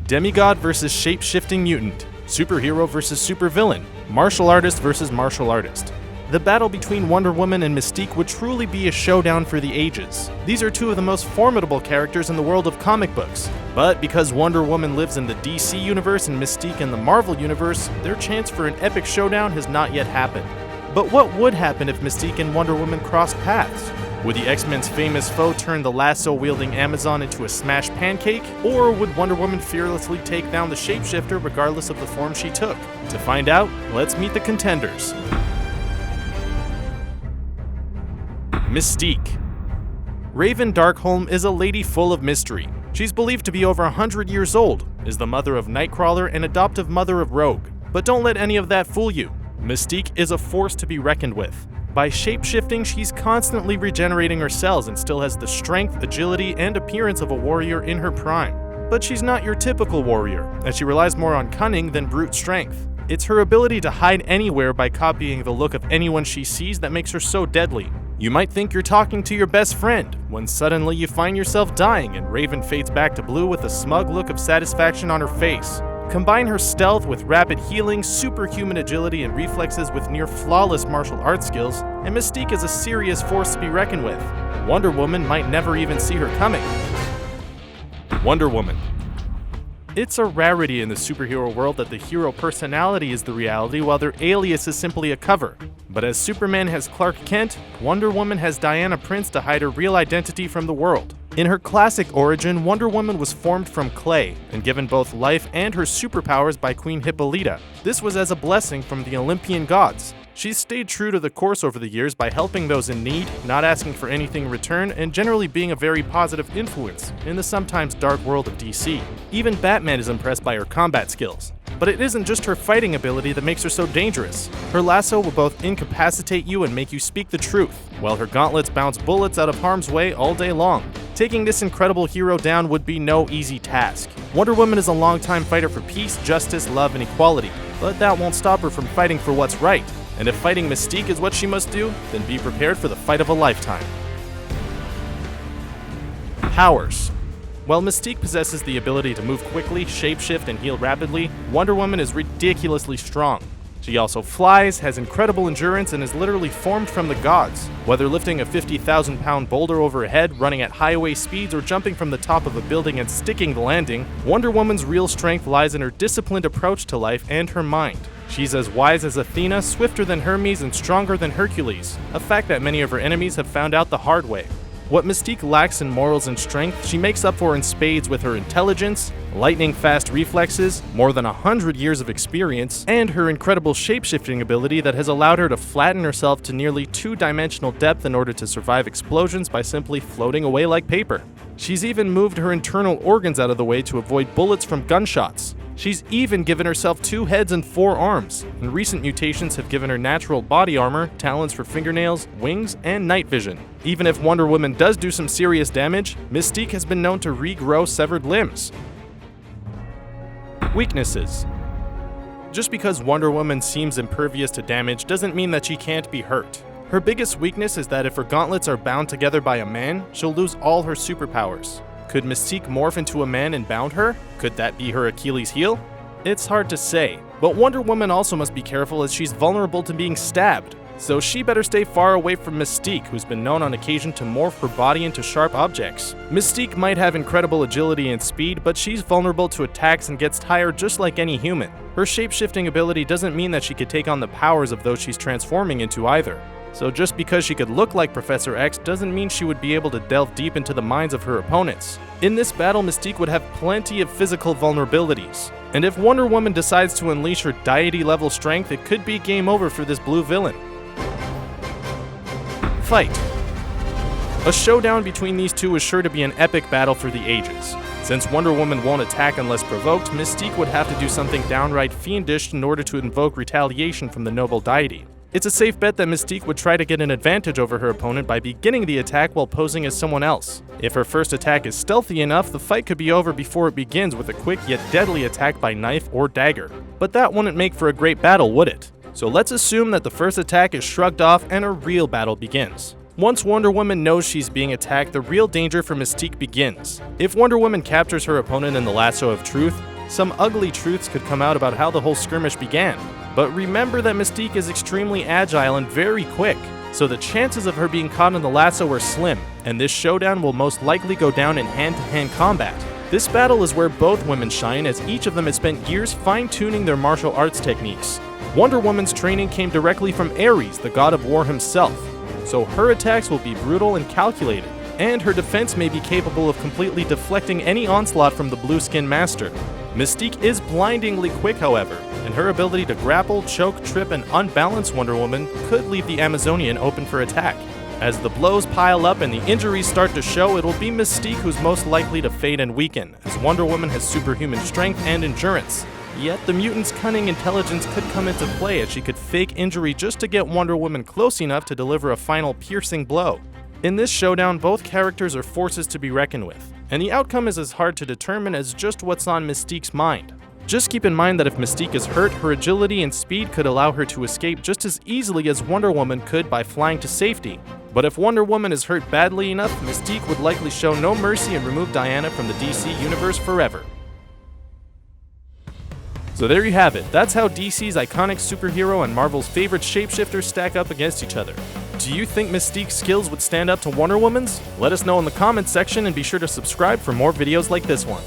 demigod versus shape-shifting mutant, superhero versus supervillain, martial artist versus martial artist. The battle between Wonder Woman and Mystique would truly be a showdown for the ages. These are two of the most formidable characters in the world of comic books. But because Wonder Woman lives in the DC universe and Mystique in the Marvel universe, their chance for an epic showdown has not yet happened. But what would happen if Mystique and Wonder Woman crossed paths? Would the X-Men's famous foe turn the lasso-wielding Amazon into a smashed pancake? Or would Wonder Woman fearlessly take down the shapeshifter regardless of the form she took? To find out, let's meet the contenders. Mystique. Raven Darkholm is a lady full of mystery. She's believed to be over 100 years old, is the mother of Nightcrawler and adoptive mother of Rogue. But don't let any of that fool you. Mystique is a force to be reckoned with. By shape-shifting, she's constantly regenerating her cells and still has the strength, agility, and appearance of a warrior in her prime. But she's not your typical warrior, as she relies more on cunning than brute strength. It's her ability to hide anywhere by copying the look of anyone she sees that makes her so deadly. You might think you're talking to your best friend, when suddenly you find yourself dying and Raven fades back to blue with a smug look of satisfaction on her face. Combine her stealth with rapid healing, superhuman agility, and reflexes with near-flawless martial arts skills, and Mystique is a serious force to be reckoned with. Wonder Woman might never even see her coming. Wonder Woman. It's a rarity in the superhero world that the hero personality is the reality while their alias is simply a cover. But as Superman has Clark Kent, Wonder Woman has Diana Prince to hide her real identity from the world. In her classic origin, Wonder Woman was formed from clay and given both life and her superpowers by Queen Hippolyta. This was as a blessing from the Olympian gods. She's stayed true to the course over the years by helping those in need, not asking for anything in return, and generally being a very positive influence in the sometimes dark world of DC. Even Batman is impressed by her combat skills. But it isn't just her fighting ability that makes her so dangerous. Her lasso will both incapacitate you and make you speak the truth, while her gauntlets bounce bullets out of harm's way all day long. Taking this incredible hero down would be no easy task. Wonder Woman is a longtime fighter for peace, justice, love, and equality, but that won't stop her from fighting for what's right. And if fighting Mystique is what she must do, then be prepared for the fight of a lifetime. Powers. While Mystique possesses the ability to move quickly, shapeshift, and heal rapidly, Wonder Woman is ridiculously strong. She also flies, has incredible endurance, and is literally formed from the gods. Whether lifting a 50,000-pound boulder overhead, running at highway speeds, or jumping from the top of a building and sticking the landing, Wonder Woman's real strength lies in her disciplined approach to life and her mind. She's as wise as Athena, swifter than Hermes, and stronger than Hercules, a fact that many of her enemies have found out the hard way. What Mystique lacks in morals and strength, she makes up for in spades with her intelligence, lightning-fast reflexes, more than 100 years of experience, and her incredible shape-shifting ability that has allowed her to flatten herself to nearly two-dimensional depth in order to survive explosions by simply floating away like paper. She's even moved her internal organs out of the way to avoid bullets from gunshots. She's even given herself 2 heads and 4 arms, and recent mutations have given her natural body armor, talons for fingernails, wings, and night vision. Even if Wonder Woman does do some serious damage, Mystique has been known to regrow severed limbs. Weaknesses. Just because Wonder Woman seems impervious to damage doesn't mean that she can't be hurt. Her biggest weakness is that if her gauntlets are bound together by a man, she'll lose all her superpowers. Could Mystique morph into a man and bound her? Could that be her Achilles heel? It's hard to say, but Wonder Woman also must be careful as she's vulnerable to being stabbed. So she better stay far away from Mystique, who's been known on occasion to morph her body into sharp objects. Mystique might have incredible agility and speed, but she's vulnerable to attacks and gets tired just like any human. Her shape-shifting ability doesn't mean that she could take on the powers of those she's transforming into either. So just because she could look like Professor X doesn't mean she would be able to delve deep into the minds of her opponents. In this battle, Mystique would have plenty of physical vulnerabilities. And if Wonder Woman decides to unleash her deity-level strength, it could be game over for this blue villain. Fight. A showdown between these two is sure to be an epic battle for the ages. Since Wonder Woman won't attack unless provoked, Mystique would have to do something downright fiendish in order to invoke retaliation from the noble deity. It's a safe bet that Mystique would try to get an advantage over her opponent by beginning the attack while posing as someone else. If her first attack is stealthy enough, the fight could be over before it begins with a quick yet deadly attack by knife or dagger. But that wouldn't make for a great battle, would it? So let's assume that the first attack is shrugged off and a real battle begins. Once Wonder Woman knows she's being attacked, the real danger for Mystique begins. If Wonder Woman captures her opponent in the lasso of truth, some ugly truths could come out about how the whole skirmish began. But remember that Mystique is extremely agile and very quick, so the chances of her being caught in the lasso are slim, and this showdown will most likely go down in hand-to-hand combat. This battle is where both women shine, as each of them has spent years fine-tuning their martial arts techniques. Wonder Woman's training came directly from Ares, the god of war himself, so her attacks will be brutal and calculated, and her defense may be capable of completely deflecting any onslaught from the blue-skin master. Mystique is blindingly quick, however, and her ability to grapple, choke, trip, and unbalance Wonder Woman could leave the Amazonian open for attack. As the blows pile up and the injuries start to show, it will be Mystique who's most likely to fade and weaken, as Wonder Woman has superhuman strength and endurance. Yet the mutant's cunning intelligence could come into play, as she could fake injury just to get Wonder Woman close enough to deliver a final piercing blow. In this showdown, both characters are forces to be reckoned with, and the outcome is as hard to determine as just what's on Mystique's mind. Just keep in mind that if Mystique is hurt, her agility and speed could allow her to escape just as easily as Wonder Woman could by flying to safety. But if Wonder Woman is hurt badly enough, Mystique would likely show no mercy and remove Diana from the DC universe forever. So there you have it. That's how DC's iconic superhero and Marvel's favorite shapeshifters stack up against each other. Do you think Mystique's skills would stand up to Wonder Woman's? Let us know in the comments section, and be sure to subscribe for more videos like this one.